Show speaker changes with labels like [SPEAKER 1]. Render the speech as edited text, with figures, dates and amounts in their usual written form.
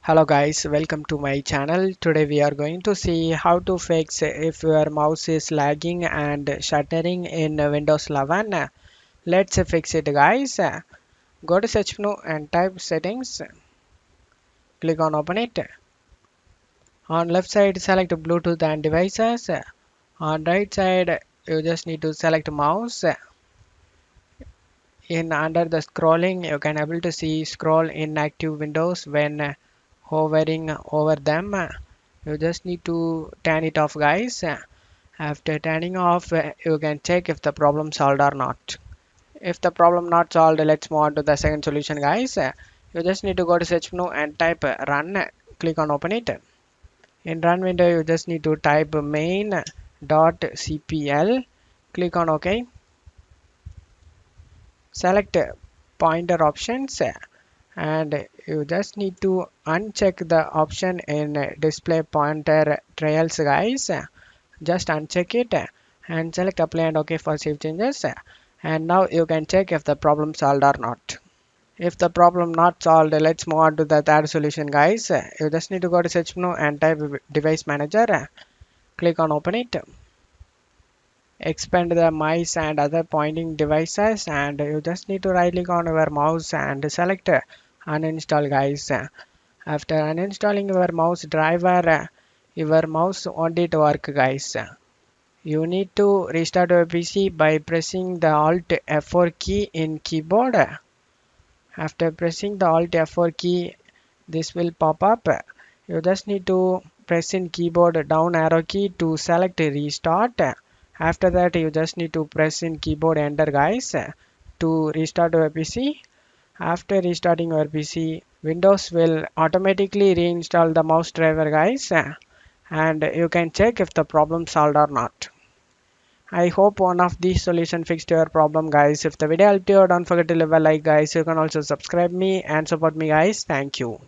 [SPEAKER 1] Hello guys, welcome to my channel. Today we are going to see how to fix if your mouse is lagging and stuttering in Windows 11. Let's fix it guys. Go to search menu and type settings. Click on open it. On left side select Bluetooth and devices. On right side you just need to select mouse. In under the scrolling you can able to see scroll in active windows when hovering over them. You just need to turn it off guys. After turning off you can check if the problem solved or not. If the problem not solved, let's move on to the second solution guys. You just need to go to search menu and type run. Click on open it. In run window you just need to type main.cpl. Click on OK. Select pointer options and you just need to uncheck the option in display pointer trails guys. Just uncheck it and select apply and OK for save changes. And now you can check if the problem solved or not. If the problem not solved, let's move on to the third solution guys. You just need to go to search menu and type device manager. Click on open it. Expand the mice and other pointing devices and you just need to right click on your mouse and select uninstall guys. After uninstalling your mouse driver, your mouse won't it work guys. You need to restart your PC by pressing the Alt F4 key in keyboard. After pressing the Alt F4 key, this will pop up. You just need to press in keyboard down arrow key to select restart. After that you just need to press in keyboard enter guys to restart your PC. After restarting your PC, Windows will automatically reinstall the mouse driver guys, and you can check if the problem solved or not. I hope one of these solutions fixed your problem guys. If the video helped you, don't forget to leave a like guys. You can also subscribe me and support me guys. Thank you.